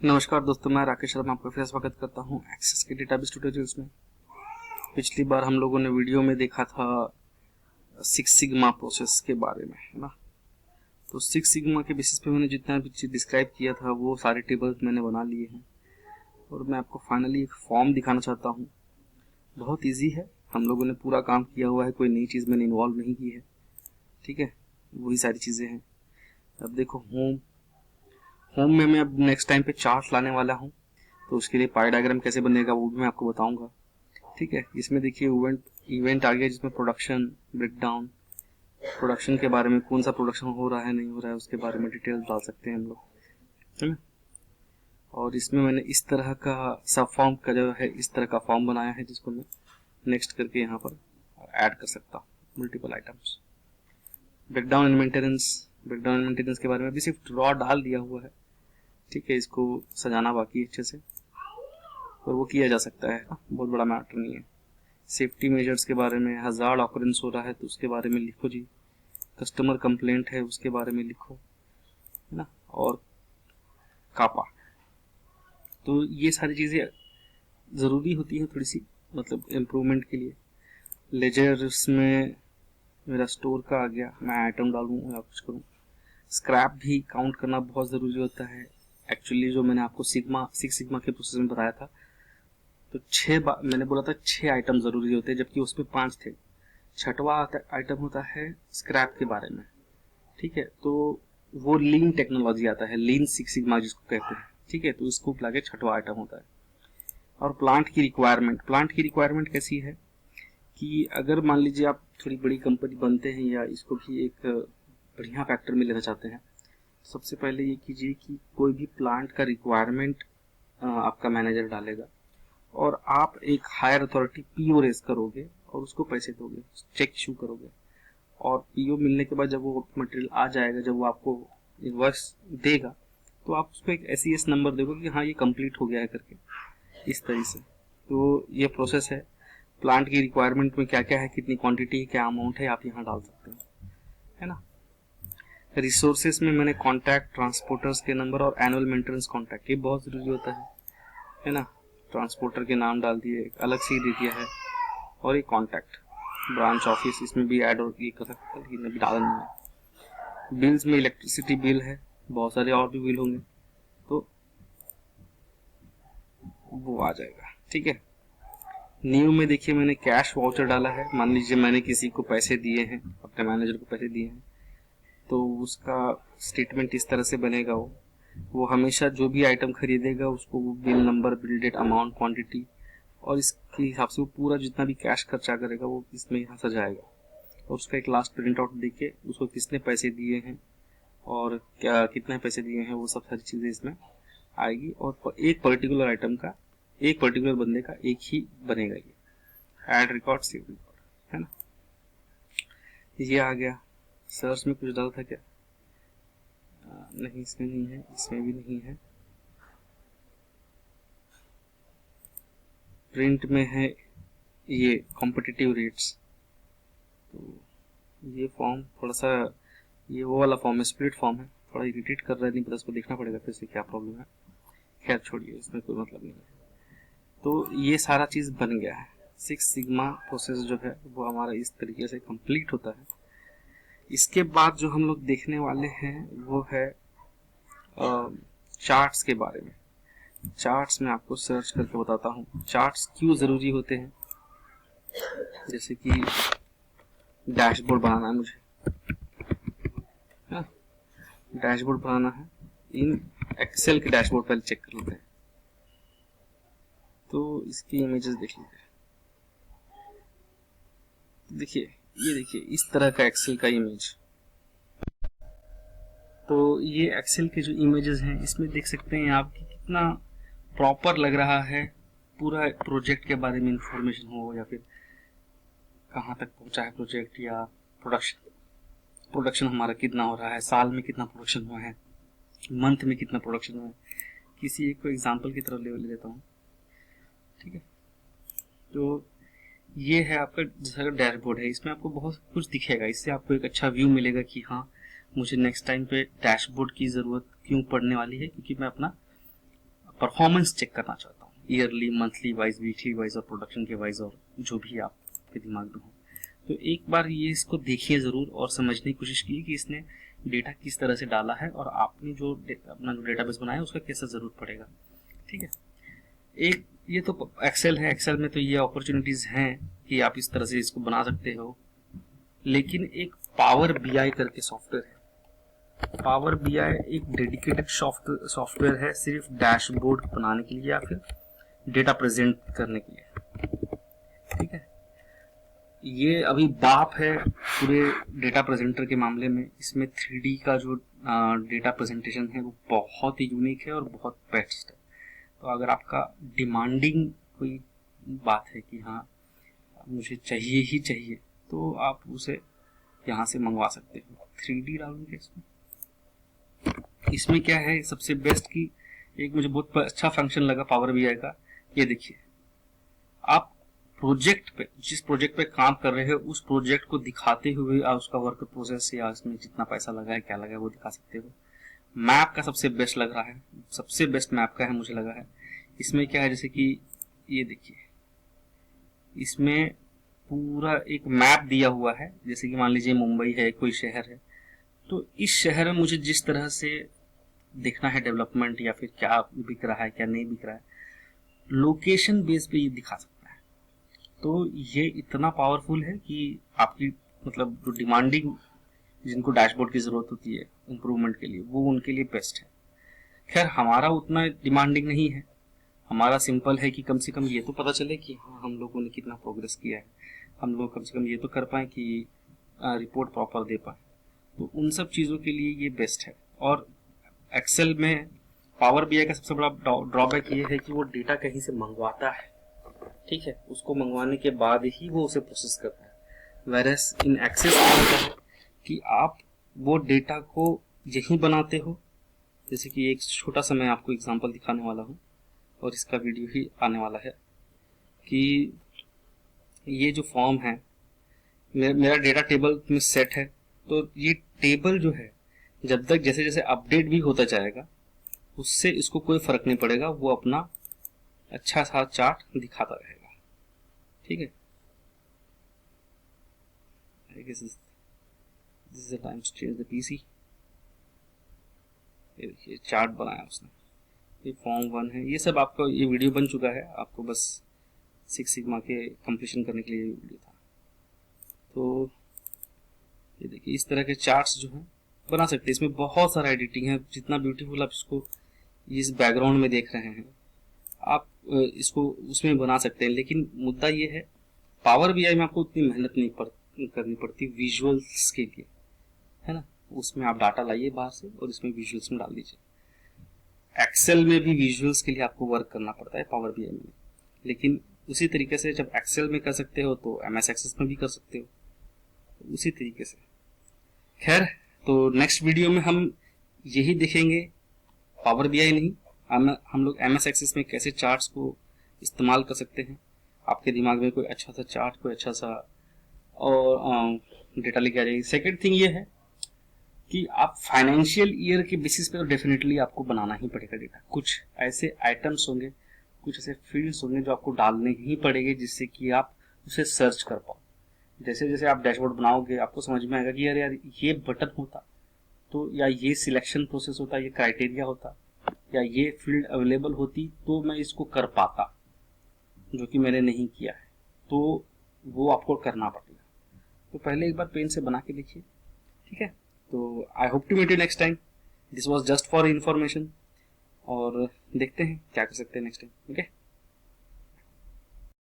नमस्कार दोस्तों, मैं राकेश शर्मा आपका फिर स्वागत करता हूं एक्सेस के डेटाबेस ट्यूटोरियल्स में। पिछली बार हम लोगों ने वीडियो में देखा था सिक्स सिग्मा प्रोसेस के बारे में, है ना। तो सिक्स सिग्मा के बेसिस पे मैंने जितना भी चीज़ डिस्क्राइब किया था वो सारे टेबल्स मैंने बना लिए हैं और मैं आपको फाइनली एक फॉर्म दिखाना चाहता हूँ। बहुत ईजी है, हम लोगों ने पूरा काम किया हुआ है, कोई नई चीज़ मैंने इन्वॉल्व नहीं की है। ठीक है, वही सारी चीज़ें हैं। अब देखो, होम में मैं अब नेक्स्ट टाइम पे चार्ट लाने वाला हूँ, तो उसके लिए पाई डायग्राम कैसे बनेगा वो भी मैं आपको बताऊंगा। ठीक है, इसमें देखिए इवेंट आ गया जिसमें प्रोडक्शन ब्रेकडाउन, प्रोडक्शन के बारे में, कौन सा प्रोडक्शन हो रहा है नहीं हो रहा है उसके बारे में डिटेल डाल सकते हैं हम लोग, है ना। और इसमें मैंने इस तरह का सब फॉर्म का जो है इस तरह का फॉर्म बनाया है जिसको मैं नेक्स्ट करके यहाँ पर ऐड कर सकता हूँ multiple items. Breakdown and maintenance के बारे में भी सिर्फ रॉ डाल दिया हुआ है। ठीक है, इसको सजाना बाकी अच्छे से, और वो किया जा सकता है, बहुत बड़ा मैटर नहीं है। सेफ्टी मेजर्स के बारे में, हजार्ड ऑकरेंस हो रहा है तो उसके बारे में लिखो जी, कस्टमर कंप्लेंट है उसके बारे में लिखो, है ना। और कापा, तो ये सारी चीज़ें ज़रूरी होती है थोड़ी सी, मतलब इम्प्रूवमेंट के लिए। लेजर्स में मेरा स्टोर का आ गया, मैं आइटम डालूँ या कुछ करूँ। स्क्रैप भी काउंट करना बहुत ज़रूरी होता है। एक्चुअली जो मैंने आपको सिक्स सिग्मा के प्रोसेस में बताया था, तो मैंने बोला था 6 आइटम ज़रूरी होते हैं, जबकि उसमें 5 थे। छठवां आइटम होता है स्क्रैप के बारे में। ठीक है, तो वो लीन टेक्नोलॉजी आता है, लीन सिक्स सिग्मा जिसको कहते हैं। ठीक है, तो इसको लाके छठवां आइटम होता है। और प्लांट की रिक्वायरमेंट कैसी है कि अगर मान लीजिए आप थोड़ी बड़ी कंपनी बनते हैं या इसको भी एक बढ़िया फैक्टर में लेना चाहते हैं, सबसे पहले ये कीजिए कि कोई भी प्लांट का रिक्वायरमेंट आपका मैनेजर डालेगा और आप एक हायर अथॉरिटी पीओ रेज करोगे और उसको पैसे दोगे, चेक इशू करोगे। और पीओ मिलने के बाद जब वो मटेरियल आ जाएगा, जब वो आपको इनवॉइस देगा, तो आप उसको एक एसईएस नंबर दोगे कि हाँ ये कंप्लीट हो गया है करके, इस तरह से। तो ये प्रोसेस है। प्लांट की रिक्वायरमेंट में क्या क्या है, कितनी क्वांटिटी है, क्या अमाउंट है, आप यहाँ डाल सकते हैं, है ना। रिसोर्सेस में मैंने कॉन्टैक्ट, ट्रांसपोर्टर्स के नंबर और एनुअल मेंटेनेंस कॉन्टैक्ट, ये बहुत जरूरी होता है ना। ट्रांसपोर्टर के नाम डाल दिए, अलग से ही दे दिया है। और ये कॉन्टैक्ट, ब्रांच ऑफिस, इसमें भी ऐड और ये कर सकते हैं, लेकिन अभी डाला नहीं है। बिल्स में इलेक्ट्रिसिटी बिल है, बहुत सारे और भी बिल होंगे, तो वो आ जाएगा। ठीक है, न्यू में देखिए मैंने कैश वाउचर डाला है। मान लीजिए मैंने किसी को पैसे दिए हैं, अपने मैनेजर को पैसे दिए हैं, तो उसका स्टेटमेंट इस तरह से बनेगा। वो हमेशा जो भी आइटम खरीदेगा उसको bill number, bill date, amount, quantity, और इसके हिसाब से वो पूरा जितना भी कैश खर्चा करेगा वो इसमें यहाँ सजाएगा। और उसका एक लास्ट प्रिंट आउट देके उसको किसने पैसे दिए हैं और क्या कितने पैसे दिए हैं, वो सब सारी चीज़ें इसमें आएगी। और एक पर्टिकुलर आइटम का, एक पर्टिकुलर बंदे का एक ही बनेगा ये, ऐड रिकॉर्ड, सेव रिकॉर्ड, है ना। ये आ गया। सर्च में कुछ डाला था क्या? नहीं, इसमें नहीं है, इसमें भी नहीं है। प्रिंट में है ये कॉम्पिटिटिव रेट्स। तो ये फॉर्म थोड़ा सा, ये वो वाला फॉर्म है, स्प्लिट फॉर्म है, थोड़ा इरिटेट कर रहा है, नहीं पता, इसको देखना पड़ेगा फिर से क्या प्रॉब्लम है। खैर छोड़िए, इसमें कोई मतलब नहीं है। तो ये सारा चीज़ बन गया है। सिक्स सिग्मा प्रोसेस जो है वो हमारा इस तरीके से कंप्लीट होता है। इसके बाद जो हम लोग देखने वाले हैं वो है चार्ट्स के बारे में। चार्ट्स में आपको सर्च करके बताता हूँ चार्ट्स क्यों ज़रूरी होते हैं। जैसे कि डैशबोर्ड बनाना है मुझे, डैशबोर्ड बनाना है, इन एक्सेल के डैशबोर्ड पहले चेक कर लेते हैं। तो इसकी इमेजेस देख लीजिए, देखिए ये देखिए इस तरह का एक्सेल का इमेज। तो ये एक्सेल के जो इमेजेस हैं इसमें देख सकते हैं आप कि कितना प्रॉपर लग रहा है। पूरा प्रोजेक्ट के बारे में इंफॉर्मेशन हो, या फिर कहाँ तक पहुंचा है प्रोजेक्ट, या प्रोडक्शन हमारा कितना हो रहा है, साल में कितना प्रोडक्शन हुआ है, मंथ में कितना प्रोडक्शन हुआ है। किसी एक को एग्जांपल की तरफ ले लेता हूँ। ठीक है, तो ये है आपका जैसा डैशबोर्ड है, इसमें आपको बहुत कुछ दिखेगा। इससे आपको एक अच्छा व्यू मिलेगा कि हाँ मुझे नेक्स्ट टाइम पे डैशबोर्ड की ज़रूरत क्यों पड़ने वाली है, क्योंकि मैं अपना परफॉर्मेंस चेक करना चाहता हूँ, yearly, monthly wise, weekly wise और प्रोडक्शन के वाइज, और जो भी आपके दिमाग में हो। तो एक बार ये इसको देखिए ज़रूर और समझने की कोशिश कीजिए कि इसने डेटा किस तरह से डाला है और आपने जो अपना जो डेटाबेस बनाया उसका कैसा ज़रूरत पड़ेगा। ठीक है, एक ये तो एक्सेल है, एक्सेल में तो ये अपॉर्चुनिटीज़ हैं कि आप इस तरह से इसको बना सकते हो। लेकिन एक पावर बीआई करके सॉफ्टवेयर है। पावर बीआई एक डेडिकेटेड सॉफ्टवेयर है सिर्फ डैशबोर्ड बनाने के लिए या फिर डेटा प्रेजेंट करने के लिए। ठीक है, ये अभी बाप है पूरे डेटा प्रेजेंटर के मामले में। इसमें 3D का जो डेटा प्रेजेंटेशन है वो बहुत ही यूनिक है और बहुत बेस्ट है। तो अगर आपका डिमांडिंग कोई बात है कि हाँ मुझे चाहिए ही चाहिए, तो आप उसे यहाँ से मंगवा सकते हो। 3D डालूंगे इसमें क्या है सबसे बेस्ट की एक मुझे बहुत अच्छा फंक्शन लगा पावर बीआई का। ये देखिए, आप प्रोजेक्ट पे, जिस प्रोजेक्ट पे काम कर रहे हो उस प्रोजेक्ट को दिखाते हुए आप उसका वर्क प्रोसेस या उसमें जितना पैसा लगा है, क्या लगा है, वो दिखा सकते हो। मैप का सबसे बेस्ट लग रहा है, सबसे बेस्ट मैप का है मुझे लगा है। इसमें क्या है, जैसे कि ये देखिए, इसमें पूरा एक मैप दिया हुआ है। जैसे कि मान लीजिए मुंबई है, कोई शहर है, तो इस शहर में मुझे जिस तरह से देखना है डेवलपमेंट या फिर क्या बिक रहा है क्या नहीं बिक रहा है, लोकेशन बेस पे ये दिखा सकता है। तो ये इतना पावरफुल है कि आपकी मतलब जो डिमांडिंग, जिनको डैशबोर्ड की जरूरत होती है इम्प्रूवमेंट के लिए, वो उनके लिए बेस्ट है। खैर हमारा उतना डिमांडिंग नहीं है, हमारा सिंपल है कि कम से कम ये तो पता चले कि हाँ हम लोगों ने कितना प्रोग्रेस किया है, हम लोग कम से कम ये तो कर पाए कि रिपोर्ट प्रॉपर दे पाए। तो उन सब चीज़ों के लिए ये बेस्ट है। और एक्सेल में पावर बीआई का सबसे बड़ा ड्रॉबैक ये है कि वो डेटा कहीं से मंगवाता है। ठीक है, उसको मंगवाने के बाद ही वो उसे प्रोसेस करता है। वेरएस इन एक्सेस क्या होता है कि आप वो डेटा को यहीं बनाते हो। जैसे कि एक छोटा सा मैं आपको एग्जांपल दिखाने वाला हूँ और इसका वीडियो ही आने वाला है कि ये जो फॉर्म है मेरा डेटा टेबल में सेट है। तो ये टेबल जो है जब तक जैसे जैसे अपडेट भी होता जाएगा उससे इसको कोई फर्क नहीं पड़ेगा, वो अपना अच्छा सा चार्ट दिखाता रहेगा। ठीक है, this is the time to change the PC. ये देखिए चार्ट बनाया उसने, ये फॉर्म 1 है। ये सब आपका ये वीडियो बन चुका है, आपको बस 6 सिग्मा के कंप्लीशन करने के लिए ये वीडियो था। तो ये देखिए इस तरह के चार्ट्स जो हैं बना सकते हैं। इसमें बहुत सारा एडिटिंग है, जितना ब्यूटीफुल आप इसको इस बैकग्राउंड में देख रहे हैं आप इसको उसमें बना सकते हैं। लेकिन मुद्दा ये है पावर बीआई में आपको उतनी मेहनत नहीं करनी पड़ती विजुअल्स के लिए, है ना। उसमें आप डाटा लाइए बाहर से और इसमें विजुअल्स में डाल दीजिए। एक्सेल में भी विजुअल्स के लिए आपको वर्क करना पड़ता है पावर बीआई में, लेकिन उसी तरीके से जब एक्सेल में कर सकते हो तो एमएस एक्सेस में भी कर सकते हो उसी तरीके से। खैर, तो नेक्स्ट वीडियो में हम यही देखेंगे, पावर बीआई नहीं, हम लोग एमएस एक्सेस में कैसे चार्ट्स को इस्तेमाल कर सकते हैं। आपके दिमाग में कोई अच्छा सा चार्ट, कोई अच्छा सा और डेटा लेके आ जाएगी। सेकेंड थिंग ये है कि आप फाइनेंशियल ईयर के बेसिस पे तो डेफिनेटली आपको बनाना ही पड़ेगा डेटा। कुछ ऐसे आइटम्स होंगे, कुछ ऐसे फील्ड्स होंगे जो आपको डालने ही पड़ेंगे जिससे कि आप उसे सर्च कर पाओ। जैसे जैसे आप डैशबोर्ड बनाओगे आपको समझ में आएगा कि यार ये बटन होता तो, या ये सिलेक्शन प्रोसेस होता, ये क्राइटेरिया होता, या ये फील्ड अवेलेबल होती तो मैं इसको कर पाता, जो कि मैंने नहीं किया है, तो वो आपको करना पड़ेगा। तो पहले एक बार पेन से बना के देखिए। ठीक है, तो I hope to meet you next time. This was just for information, और देखते हैं क्या कर सकते हैं नेक्स्ट टाइम। ओके।